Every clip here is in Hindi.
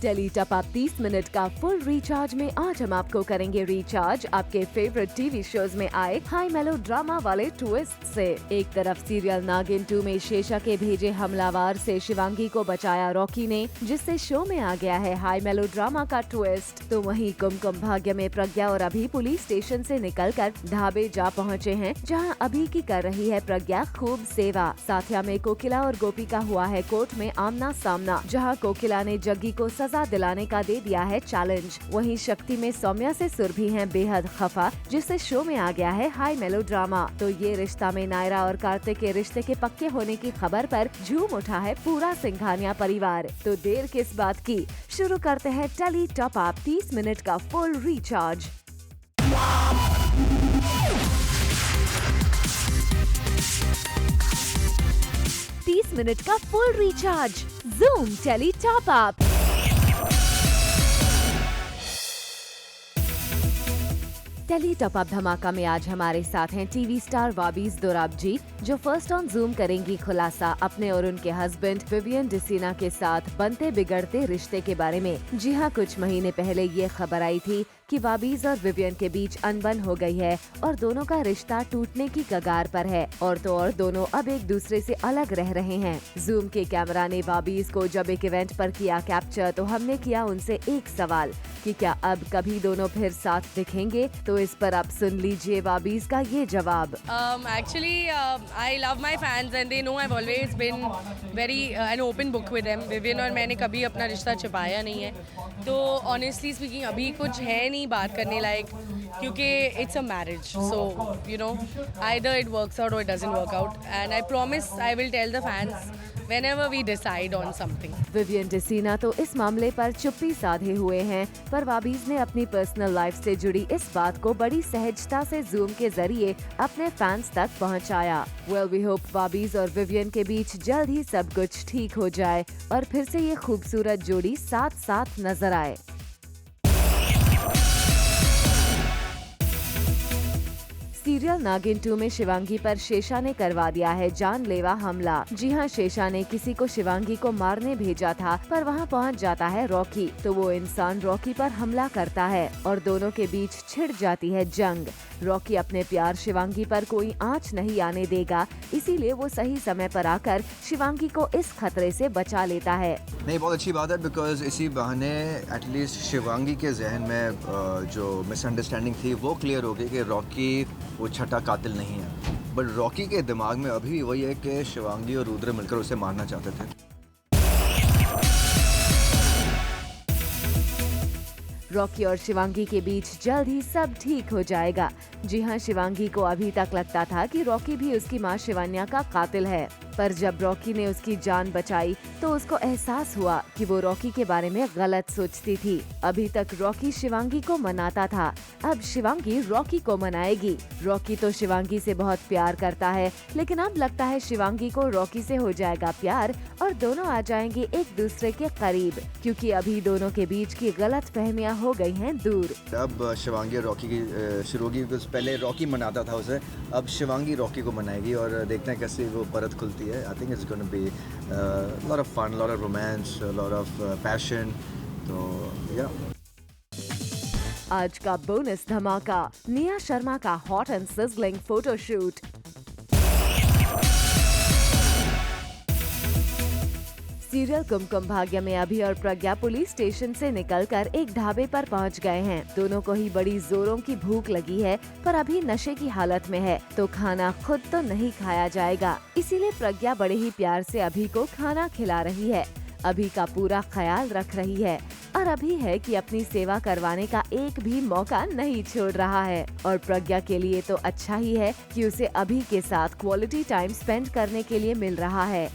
टेली टॉप अप 30 मिनट का फुल रिचार्ज में आज हम आपको करेंगे रिचार्ज आपके फेवरेट टीवी शोज में आए हाई मेलो ड्रामा वाले ट्विस्ट से। एक तरफ सीरियल नागिन 2 में शेषा के भेजे हमलावर से शिवांगी को बचाया रॉकी ने, जिससे शो में आ गया है हाई मेलो ड्रामा का ट्विस्ट। तो वहीं कुमकुम भाग्य में प्रज्ञा और अभी पुलिस स्टेशन से निकलकर ढाबे जा पहुँचे हैं, जहां अभी की कर रही है प्रज्ञा खूब सेवा। साथिया में कोकिला और गोपी का हुआ है कोर्ट में आमना सामना, जहां कोकिला ने जग्गी को सजा दिलाने का दे दिया है चैलेंज। वहीं शक्ति में सौम्या से सुरभि हैं बेहद खफा, जिससे शो में आ गया है हाई मेलो ड्रामा। तो ये रिश्ता में नायरा और कार्तिक के रिश्ते के पक्के होने की खबर पर झूम उठा है पूरा सिंघानिया परिवार। तो देर किस बात की, शुरू करते हैं टेली टॉप अप 30 मिनट का फुल रिचार्ज। मिनट का full recharge Zoom Telly top Up. Telly top Up धमाका में आज हमारे साथ हैं TV star Vahbiz Dorabjee, जो फर्स्ट ऑन जूम करेंगी खुलासा अपने और उनके हस्बैंड विवियन डिसीना के साथ बनते बिगड़ते रिश्ते के बारे में। जी हाँ, कुछ महीने पहले ये खबर आई थी कि वाबीज और विवियन के बीच अनबन हो गई है और दोनों का रिश्ता टूटने की कगार पर है। और तो और दोनों अब एक दूसरे से अलग रह रहे हैं। जूम के कैमरा ने वाबीज को जब एक इवेंट पर किया कैप्चर, तो हमने किया उनसे एक सवाल कि क्या अब कभी दोनों फिर साथ दिखेंगे। तो इस पर आप सुन लीजिए वाबीज का ये जवाब। Actually, I love my fans and they know I've always been very an open book with them. Vivian और मैंने कभी अपना रिश्ता छिपाया नहीं है, तो ऑनेस्टली स्पीकिंग अभी कुछ है नहीं बात करने लायक, क्योंकि it's a marriage, so you know either it works out or it doesn't work out, and I promise I will tell the fans whenever we decide on something. Vivian Dsena तो इस मामले पर चुप्पी साधे हुए हैं, पर वाबीज ने अपनी पर्सनल लाइफ से जुड़ी इस बात को बड़ी सहजता से जूम के जरिए अपने फैंस तक पहुंचाया। Well, we hope वाबीज और विवियन के बीच जल्द ही सब कुछ ठीक हो जाए और फिर से ये खूबसूरत जोड़ी साथ साथ नजर आए। सीरियल नागिन 2 में शिवांगी पर शेषा ने करवा दिया है जानलेवा हमला। जी हाँ, शेषा ने किसी को शिवांगी को मारने भेजा था, पर वहाँ पहुँच जाता है रॉकी, तो वो इंसान रॉकी पर हमला करता है और दोनों के बीच छिड़ जाती है जंग। रॉकी अपने प्यार शिवांगी पर कोई आंच नहीं आने देगा, इसीलिए वो सही समय पर आकर शिवांगी को इस खतरे से बचा लेता है। नहीं, बहुत अच्छी बात है, बिकॉज इसी बहाने एटलीस्ट शिवांगी के जहन में जो मिसअंडरस्टैंडिंग थी वो क्लियर हो गई कि रॉकी वो छठा कातिल नहीं है। बट रॉकी के दिमाग में अभी वही है कि शिवांगी और रुद्र मिलकर उसे मारना चाहते थे। रॉकी और शिवांगी के बीच जल्द ही सब ठीक हो जाएगा। जी हाँ, शिवांगी को अभी तक लगता था कि रॉकी भी उसकी माँ शिवान्या का कातिल है, पर जब रॉकी ने उसकी जान बचाई तो उसको एहसास हुआ कि वो रॉकी के बारे में गलत सोचती थी। अभी तक रॉकी शिवांगी को मनाता था, अब शिवांगी रॉकी को मनाएगी। रॉकी तो शिवांगी से बहुत प्यार करता है, लेकिन अब लगता है शिवांगी को रॉकी से हो जाएगा प्यार और दोनों आ जाएंगे एक दूसरे के करीब, क्योंकि अभी दोनों के बीच की गलत फहमियाँ हो गई हैं दूर। अब शिवांगी और रॉकी की शुरू होगी, बिकॉज पहले रॉकी मनाता था उसे, अब शिवांगी रॉकी को मनाएगी और देखते हैं कैसे वो परत खुलती है। I think it's gonna be lot of fun, lot of romance, lot of passion. तो या आज का बोनस धमाका, निया शर्मा का hot and sizzling photoshoot. Serial Kumkum Bhagya में अभी और प्रज्ञा पुलिस स्टेशन से निकलकर एक ढाबे पर पहुंच गए हैं। दोनों को ही बड़ी जोरों की भूख लगी है, पर अभी नशे की हालत में है, तो खाना खुद तो नहीं खाया जाएगा। इसीलिए प्रज्ञा बड़े ही प्यार से अभी को खाना खिला रही है, अभी का पूरा ख्याल रख रही है और अभी है कि अपनी सेवा करवाने का एक भी मौका नहीं छोड़ रहा है। और प्रज्ञा के लिए तो अच्छा ही है कि उसे अभी के साथ क्वालिटी टाइम स्पेंड करने के लिए मिल रहा है।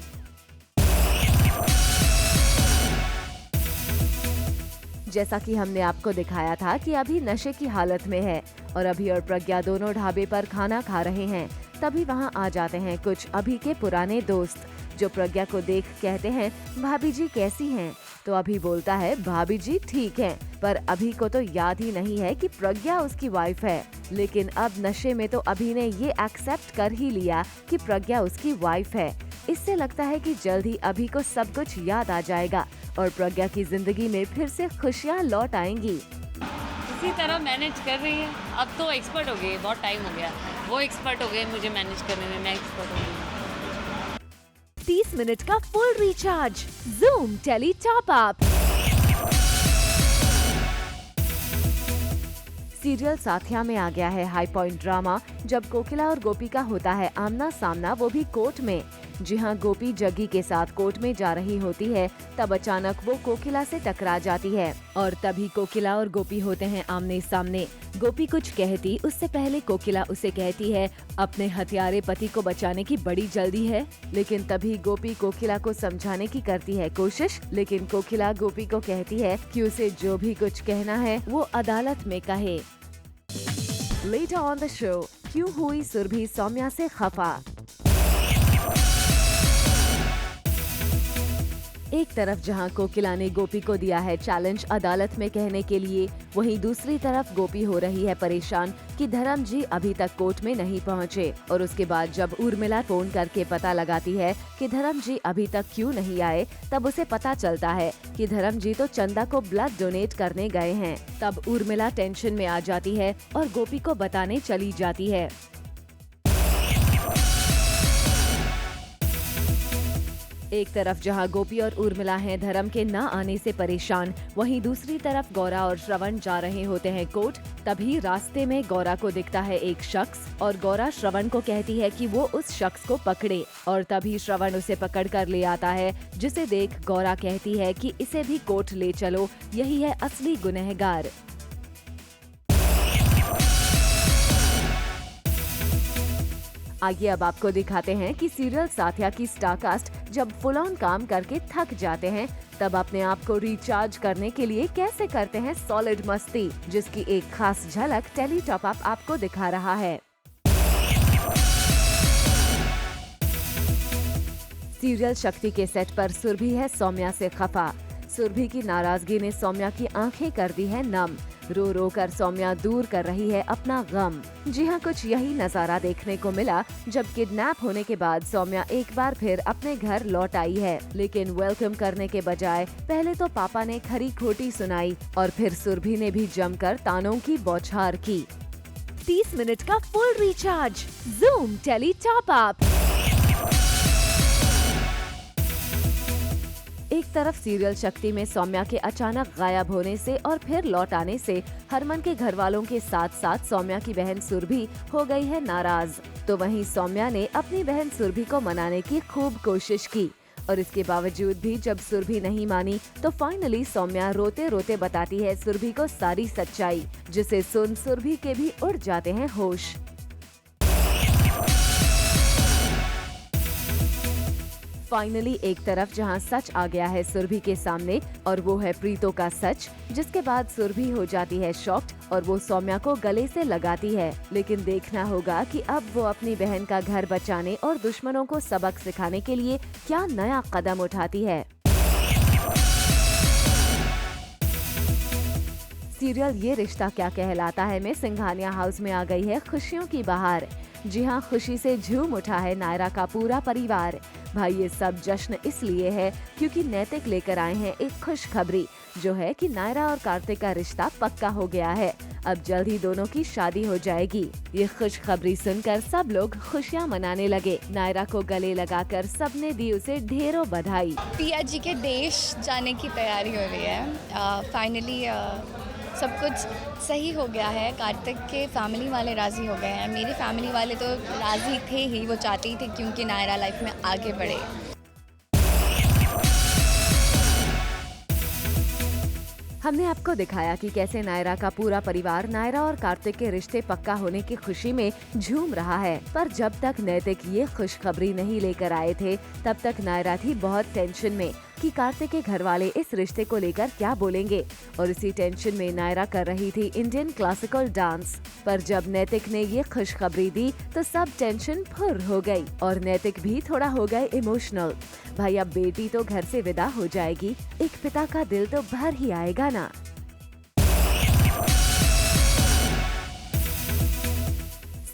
जैसा कि हमने आपको दिखाया था कि अभी नशे की हालत में है और अभी और प्रज्ञा दोनों ढाबे पर खाना खा रहे हैं, तभी वहां आ जाते हैं कुछ अभी के पुराने दोस्त, जो प्रज्ञा को देख कहते हैं, भाभी जी कैसी हैं? तो अभी बोलता है, भाभी जी ठीक हैं, पर अभी को तो याद ही नहीं है कि प्रज्ञा उसकी वाइफ है। लेकिन अब नशे में तो अभी ने ये एक्सेप्ट कर ही लिया कि प्रज्ञा उसकी वाइफ है। इससे लगता है कि जल्द ही अभी को सब कुछ याद आ जाएगा और प्रज्ञा की जिंदगी में फिर से खुशियाँ लौट आएंगी। इसी तरह मैनेज कर रही है। अब तो एक्सपर्ट हो गई, बहुत टाइम हो गया। वो एक्सपर्ट हो गए मुझे मैनेज करने में, मैं एक्सपर्ट हो गई। 30 मिनट का full recharge Zoom tele top up. Serial Saathiya में आ गया है हाई पॉइंट ड्रामा, जब कोकिला और गोपी का होता है आमना सामना, वो भी कोर्ट में। जी हाँ, गोपी जग्गी के साथ कोर्ट में जा रही होती है, तब अचानक वो कोकिला से टकरा जाती है और तभी कोकिला और गोपी होते हैं आमने सामने। गोपी कुछ कहती उससे पहले कोकिला उसे कहती है अपने हत्यारे पति को बचाने की बड़ी जल्दी है, लेकिन तभी गोपी कोकिला को समझाने की करती है कोशिश, लेकिन कोकिला गोपी को कहती है कि उसे जो भी कुछ कहना है वो अदालत में कहे। Later on the show, क्यों हुई सुरभि सौम्या से खफा। एक तरफ जहां कोकिला ने गोपी को दिया है चैलेंज अदालत में कहने के लिए, वहीं दूसरी तरफ गोपी हो रही है परेशान कि धर्म जी अभी तक कोर्ट में नहीं पहुंचे। और उसके बाद जब उर्मिला फोन करके पता लगाती है कि धर्म जी अभी तक क्यों नहीं आए, तब उसे पता चलता है कि धर्म जी तो चंदा को ब्लड डोनेट करने गए हैं। तब उर्मिला टेंशन में आ जाती है और गोपी को बताने चली जाती है। एक तरफ जहां गोपी और उर्मिला हैं धर्म के न आने से परेशान, वहीं दूसरी तरफ गौरा और श्रवण जा रहे होते हैं कोर्ट। तभी रास्ते में गौरा को दिखता है एक शख्स और गौरा श्रवण को कहती है कि वो उस शख्स को पकड़े, और तभी श्रवण उसे पकड़ कर ले आता है, जिसे देख गौरा कहती है कि इसे भी कोर्ट ले चलो, यही है असली गुनहगार। आइए अब आपको दिखाते हैं कि सीरियल साथिया की स्टारकास्ट जब फुल ऑन काम करके थक जाते हैं, तब अपने आप को रिचार्ज करने के लिए कैसे करते हैं सॉलिड मस्ती, जिसकी एक खास झलक टेली टॉप अप आपको दिखा रहा है। सीरियल शक्ति के सेट पर सुरभि है सौम्या से खफा। सुरभि की नाराजगी ने सौम्या की आंखें कर दी है नम। रो रो कर सौम्या दूर कर रही है अपना गम। जी हाँ, कुछ यही नजारा देखने को मिला जब किडनैप होने के बाद सौम्या एक बार फिर अपने घर लौट आई है, लेकिन वेलकम करने के बजाय पहले तो पापा ने खरी खोटी सुनाई और फिर सुरभि ने भी जमकर तानों की बौछार की। 30 मिनट का full recharge Zoom tele top Up. एक तरफ सीरियल शक्ति में सौम्या के अचानक गायब होने से और फिर लौट आने से हरमन के घर वालों के साथ साथ सौम्या की बहन सुरभि हो गई है नाराज। तो वहीं सौम्या ने अपनी बहन सुरभि को मनाने की खूब कोशिश की, और इसके बावजूद भी जब सुरभि नहीं मानी तो फाइनली सौम्या रोते रोते बताती है सुरभि को सारी सच्चाई, जिसे सुन सुरभि के भी उड़ जाते हैं होश। फाइनली एक तरफ जहां सच आ गया है सुरभि के सामने, और वो है प्रीतो का सच, जिसके बाद सुरभि हो जाती है शॉक्ड और वो सौम्या को गले से लगाती है। लेकिन देखना होगा कि अब वो अपनी बहन का घर बचाने और दुश्मनों को सबक सिखाने के लिए क्या नया कदम उठाती है। सीरियल ये रिश्ता क्या कहलाता है में सिंघानिया हाउस में आ गई है खुशियों की बहार। जी हाँ, खुशी से झूम उठा है नायरा का पूरा परिवार। भाई ये सब जश्न इसलिए है क्योंकि नैतिक लेकर आए हैं एक खुशखबरी, जो है कि नायरा और कार्तिक का रिश्ता पक्का हो गया है। अब जल्द ही दोनों की शादी हो जाएगी। ये खुशखबरी सुनकर सब लोग खुशियाँ मनाने लगे। नायरा को गले लगाकर सबने दी उसे ढेरों बधाई। पिया जी के देश जाने की तैयारी हो रही है। फाइनली सब कुछ सही हो गया है। कार्तिक के फैमिली वाले राज़ी हो गए हैं। मेरी फैमिली वाले तो राज़ी थे ही, वो चाहती थी क्योंकि नायरा लाइफ में आगे बढ़े। हमने आपको दिखाया कि कैसे नायरा का पूरा परिवार नायरा और कार्तिक के रिश्ते पक्का होने की खुशी में झूम रहा है। पर जब तक नैतिक ये खुशखबरी नहीं लेकर आए थे, तब तक नायरा थी बहुत टेंशन में कि कार्तिक के घर वाले इस रिश्ते को लेकर क्या बोलेंगे, और इसी टेंशन में नायरा कर रही थी इंडियन क्लासिकल डांस। पर जब नैतिक ने ये खुशखबरी दी तो सब टेंशन फुर हो गई और नैतिक भी थोड़ा हो गए इमोशनल। भाई अब बेटी तो घर से विदा हो जाएगी, एक पिता का दिल तो भर ही आएगा ना।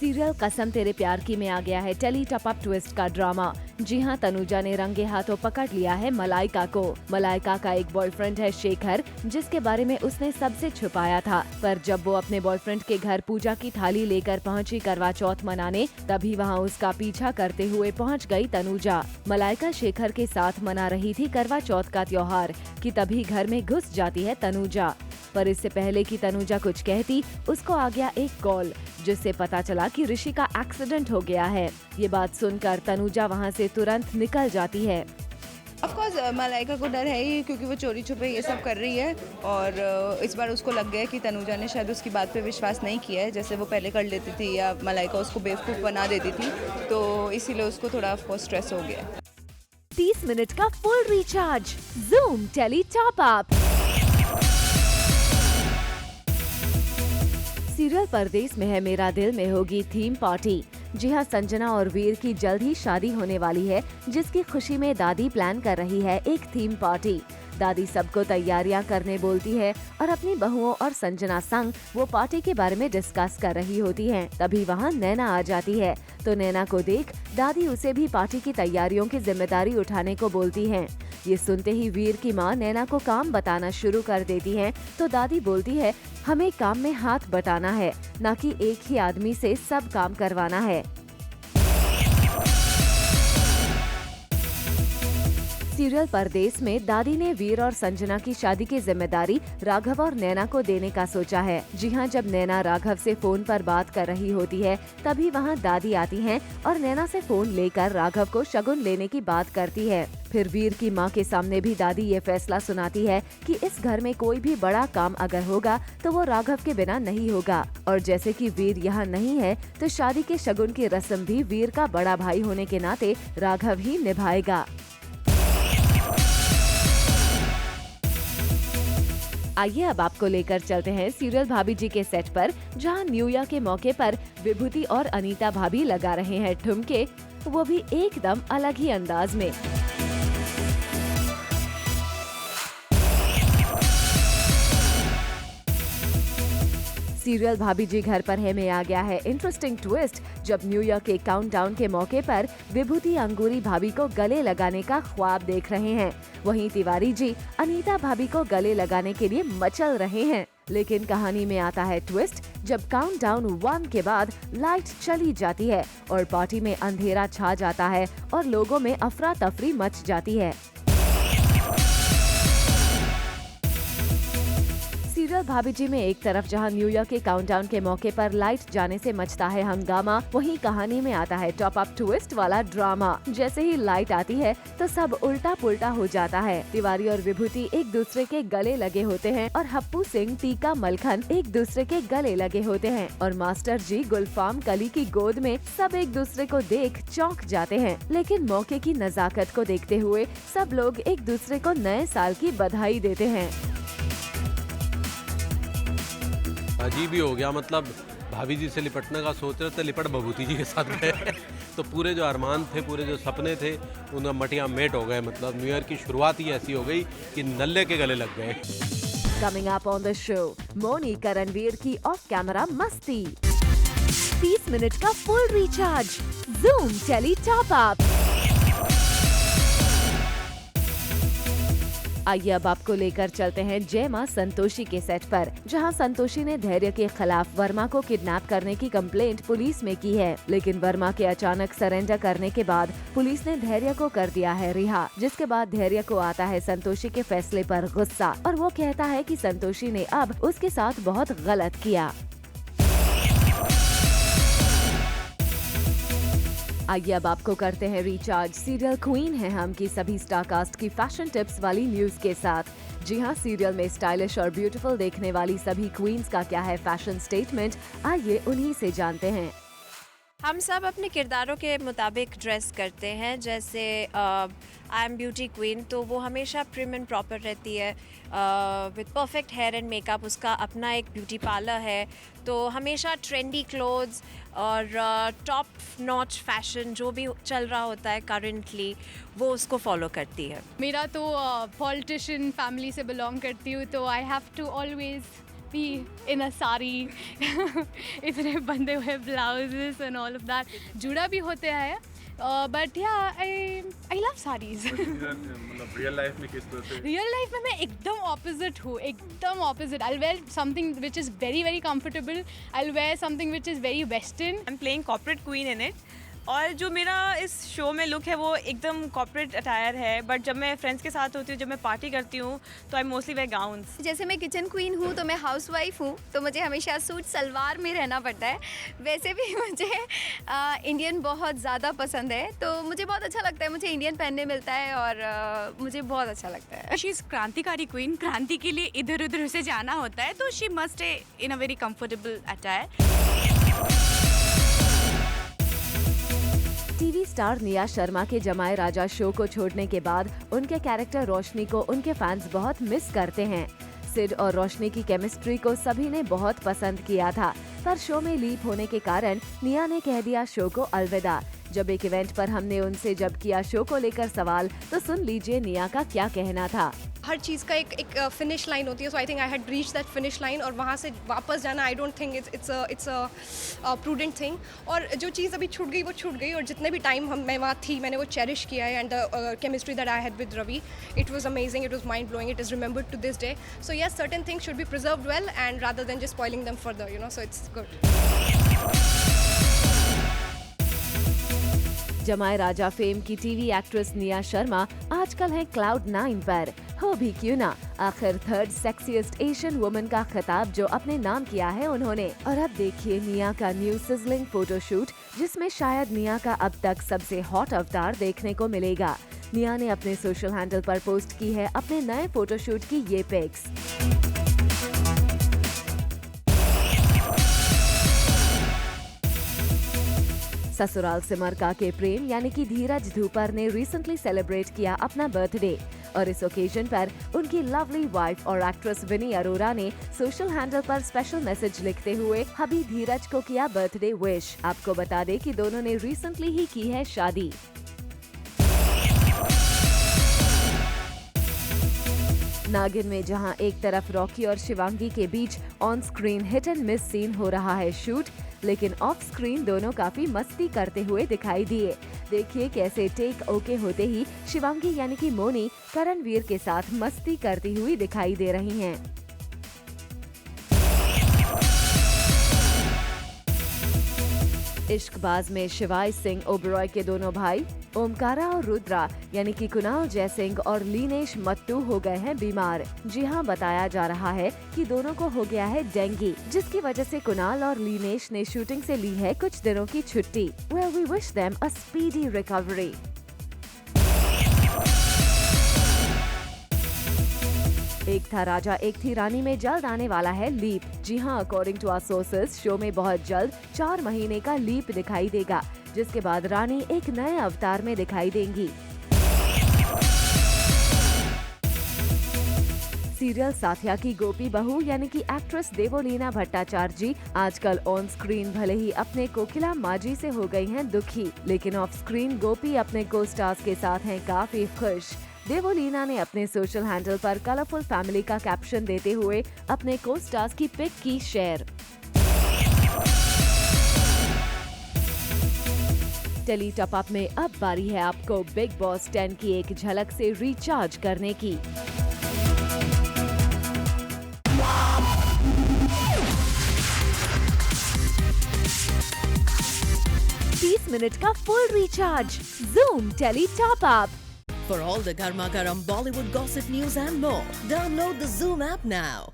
सीरियल कसम तेरे प्यार की में आ गया है टेली टॉप अप ट्विस्ट का ड्रामा। जी हां, तनुजा ने रंगे हाथों पकड़ लिया है मलाइका को। मलाइका का एक बॉयफ्रेंड है शेखर, जिसके बारे में उसने सबसे छुपाया था। पर जब वो अपने बॉयफ्रेंड के घर पूजा की थाली लेकर पहुंची करवा चौथ मनाने, तभी वहां उसका पीछा करते हुए पहुंच गई तनुजा। मलाइका शेखर के साथ मना रही थी करवा चौथ का त्योहार कि तभी घर में घुस जाती है तनुजा। पर इससे पहले कि तनुजा कुछ कहती, उसको आ गया एक कॉल, जिससे पता चला कि ऋषि का एक्सीडेंट हो गया है। ये बात सुनकर तनुजा वहां से तुरंत निकल जाती है। ऑफ कोर्स मलाइका को डर है ही, क्योंकि वो चोरी छुपे ये सब कर रही है और इस बार उसको लग गया कि तनुजा ने शायद उसकी बात पे विश्वास नहीं किया है, जैसे वो पहले कर लेती थी या मलाइका उसको बेवकूफ़ बना देती थी, तो इसीलिए उसको थोड़ा ऑफ कोर्स स्ट्रेस हो गया। 30 मिनट का full recharge Zoom tele top up. Serial Pardes में है मेरा दिल में होगी थीम पार्टी। जी हां, संजना और वीर की जल्द ही शादी होने वाली है, जिसकी खुशी में दादी प्लान कर रही है एक थीम पार्टी। दादी सबको तैयारियां करने बोलती है और अपनी बहुओं और संजना संग वो पार्टी के बारे में डिस्कस कर रही होती हैं। तभी वहां नैना आ जाती है, तो नैना को देख दादी उसे भी पार्टी की तैयारियों की जिम्मेदारी उठाने को बोलती हैं। ये सुनते ही वीर की मां नैना को काम बताना शुरू कर देती हैं, तो दादी बोलती है हमें काम में हाथ बटाना है, न कि एक ही आदमी से सब काम करवाना है। सीरियल परदेस में दादी ने वीर और संजना की शादी की जिम्मेदारी राघव और नैना को देने का सोचा है। जी हां, जब नैना राघव से फोन पर बात कर रही होती है, तभी वहां दादी आती हैं और नैना से फोन लेकर राघव को शगुन लेने की बात करती है। फिर वीर की मां के सामने भी दादी ये फैसला सुनाती है कि इस घर में कोई भी बड़ा काम अगर होगा तो वो राघव के बिना नहीं होगा, और जैसे कि वीर यहाँ नहीं है तो शादी के शगुन की रस्म भी वीर का बड़ा भाई होने के नाते राघव ही निभाएगा। आइए अब आपको लेकर चलते हैं सीरियल भाभी जी के सेट पर, जहां न्यू ईयर के मौके पर विभूति और अनीता भाभी लगा रहे हैं ठुमके, वो भी एकदम अलग ही अंदाज में। सीरियल भाभी जी घर पर है में आ गया है इंटरेस्टिंग ट्विस्ट, जब न्यू ईयर के काउंटडाउन के मौके पर विभूति अंगूरी भाभी को गले लगाने का ख्वाब देख रहे हैं। वहीं तिवारी जी अनीता भाभी को गले लगाने के लिए मचल रहे हैं। लेकिन कहानी में आता है ट्विस्ट, जब काउंटडाउन 1 के बाद लाइट चली जाती है और पार्टी में अंधेरा छा जाता है और लोगों में अफरा तफरी मच जाती है। सीरियल भाभी जी में एक तरफ जहां न्यू ईयर के काउंटडाउन के मौके पर लाइट जाने से मचता है हंगामा, वहीं कहानी में आता है टॉप अप ट्विस्ट वाला ड्रामा। जैसे ही लाइट आती है तो सब उल्टा पुल्टा हो जाता है। तिवारी और विभूति एक दूसरे के गले लगे होते हैं और हप्पू सिंह, टीका मलखन एक दूसरे के गले लगे होते हैं और मास्टर जी गुलफाम कली की गोद में सब एक दूसरे को देख चौंक जाते हैं। लेकिन मौके की नजाकत को देखते हुए सब लोग एक दूसरे को नए साल की बधाई देते हैं। अजीब ही हो गया, मतलब भाभी जी से लिपटने का सोच रहे थे, लिपट बभूति जी के साथ गए तो पूरे जो अरमान थे, पूरे जो सपने थे, उनका मटिया मेट हो गए। मतलब न्यू ईयर की शुरुआत ही ऐसी हो गई कि नल्ले के गले लग गए। Coming up on the show, Mouni Karanveer की ऑफ कैमरा मस्ती। 30 मिनट का full recharge Zoom tele top Up. आइए अब आपको लेकर चलते हैं जय मां संतोषी के सेट पर, जहां संतोषी ने धैर्य के खिलाफ वर्मा को किडनैप करने की कंप्लेंट पुलिस में की है। लेकिन वर्मा के अचानक सरेंडर करने के बाद पुलिस ने धैर्य को कर दिया है रिहा, जिसके बाद धैर्य को आता है संतोषी के फैसले पर गुस्सा और वो कहता है कि संतोषी ने अब उसके साथ बहुत गलत किया। आइए अब आपको करते हैं रिचार्ज सीरियल क्वीन है हम की सभी स्टारकास्ट की फैशन टिप्स वाली न्यूज के साथ। जी हाँ, सीरियल में स्टाइलिश और ब्यूटीफुल देखने वाली सभी क्वींस का क्या है फैशन स्टेटमेंट, आइए उन्हीं से जानते हैं। हम सब अपने किरदारों के मुताबिक ड्रेस करते हैं। जैसे आई एम ब्यूटी क्वीन, तो वो हमेशा प्रिम एंड प्रॉपर रहती है with perfect hair and makeup. उसका अपना एक ब्यूटी पार्लर है, तो हमेशा ट्रेंडी क्लोथ्स और टॉप नॉच फैशन जो भी चल रहा होता है करंटली, वो उसको फॉलो करती है। मेरा तो पॉलिटिशियन फैमिली से बिलोंग करती हूँ, तो I have to always happy in a sari. इतने बंधे हुए blouses and all of that. जुड़ा भी होते हैं. But yeah, I love sarees. मतलब रियल लाइफ में किस तरह से? रियल लाइफ में मैं एकदम ऑपोजिट हूँ, एकदम opposite. I'll wear something which is very very comfortable. I'll wear something which is very western. I'm playing corporate queen in it. और जो मेरा इस शो में लुक है वो एकदम कॉर्पोरेट अटायर है, बट जब मैं फ्रेंड्स के साथ होती हूँ, जब मैं पार्टी करती हूँ तो आई मोस्टली वेयर गाउन्स. जैसे मैं किचन क्वीन हूँ तो मैं हाउसवाइफ हूँ, तो मुझे हमेशा सूट सलवार में रहना पड़ता है. वैसे भी मुझे इंडियन बहुत ज़्यादा पसंद है, तो मुझे बहुत अच्छा लगता है. मुझे इंडियन पहनने मिलता है और मुझे बहुत अच्छा लगता है. शी इज़ क्रांतिकारी क्वीन. क्रांति के लिए इधर उधर से जाना होता है, तो she must in a very comfortable attire. TV star Nia Sharma के जमाए राजा शो को छोड़ने के बाद उनके कैरेक्टर रोशनी को उनके फैंस बहुत मिस करते हैं. सिड और रोशनी की केमिस्ट्री को सभी ने बहुत पसंद किया था, पर शो में लीप होने के कारण निया ने कह दिया शो को अलविदा. जब एक इवेंट पर हमने उनसे जब किया शो को लेकर सवाल, तो सुन लीजिए निया का क्या कहना था. हर चीज़ का एक फिनिश लाइन होती है, so I think I had reach that finish line, और वहाँ से वापस जाना I don't think it's a prudent thing. और जो चीज़ अभी छूट गई वो छूट गई, और जितने भी टाइम मैं वहाँ थी मैंने वो चेरिश किया है. And the chemistry that I had with Ravi, it was amazing, it was mind blowing, it is remembered to this day. So yes, certain things should be preserved well and rather than just spoiling them further, you know, so it's good. Jamai Raja fame की टीवी एक्ट्रेस निया शर्मा आजकल है क्लाउड 9 पर. हो भी क्यों ना, आखिर थर्ड सेक्सीएस्ट एशियन वुमन का खिताब जो अपने नाम किया है उन्होंने. और अब देखिए निया का न्यू सिजलिंग फोटोशूट, जिसमें शायद निया का अब तक सबसे हॉट अवतार देखने को मिलेगा. निया ने अपने सोशल हैंडल पर पोस्ट की है अपने नए फोटोशूट की ये पिक्स. ससुराल सिमरका के प्रेम यानी कि धीरज धूपर ने रिसेंटली सेलिब्रेट किया अपना बर्थडे, और इस ओकेजन पर उनकी लवली वाइफ और एक्ट्रेस विनी अरोरा ने सोशल हैंडल पर स्पेशल मैसेज लिखते हुए हबी धीरज को किया बर्थडे विश. आपको बता दें कि दोनों ने रिसेंटली ही की है शादी. नागिन में जहां एक तरफ रॉकी और शिवांगी के बीच on screen hit and miss scene हो रहा है शूट, लेकिन ऑफ स्क्रीन दोनों काफी मस्ती करते हुए दिखाई दिए. देखिए कैसे टेक ओके होते ही शिवांगी यानी कि मोनी करणवीर के साथ मस्ती करती हुई दिखाई दे रही हैं. इश्कबाज में शिवाय सिंह ओबरॉय के दोनों भाई ओमकारा और रुद्रा यानी कि कुणाल जयसिंह और लीनेश मट्टू हो गए हैं बीमार. जी हाँ, बताया जा रहा है कि दोनों को हो गया है डेंगू, जिसकी वजह से कुणाल और लीनेश ने शूटिंग से ली है कुछ दिनों की छुट्टी. Well, we wish them a speedy recovery. एक था राजा एक थी रानी में जल्द आने वाला है लीप. जी हाँ, according to our sources show में बहुत जल्द 4 महीने का लीप दिखाई देगा, जिसके बाद रानी एक नए अवतार में दिखाई देंगी. सीरियल साथिया की गोपी बहू यानी कि एक्ट्रेस देवोलीना भट्टाचार्य जी आजकल ऑन स्क्रीन भले ही अपने कोकिला माजी से हो गई हैं दुखी, लेकिन ऑफ स्क्रीन गोपी अपने को स्टार्स के साथ हैं काफी खुश. देवोलीना ने अपने सोशल हैंडल पर कलरफुल फैमिली का कैप्शन देते हुए अपने को स्टार्स की पिक की शेयर. टेली टॉप अप में अब बारी है आपको बिग बॉस 10 की एक झलक से रिचार्ज करने की. मिनट का full recharge. Zoom Tele Top Up. For all the Garma Garam Bollywood gossip news and more, download the Zoom app now.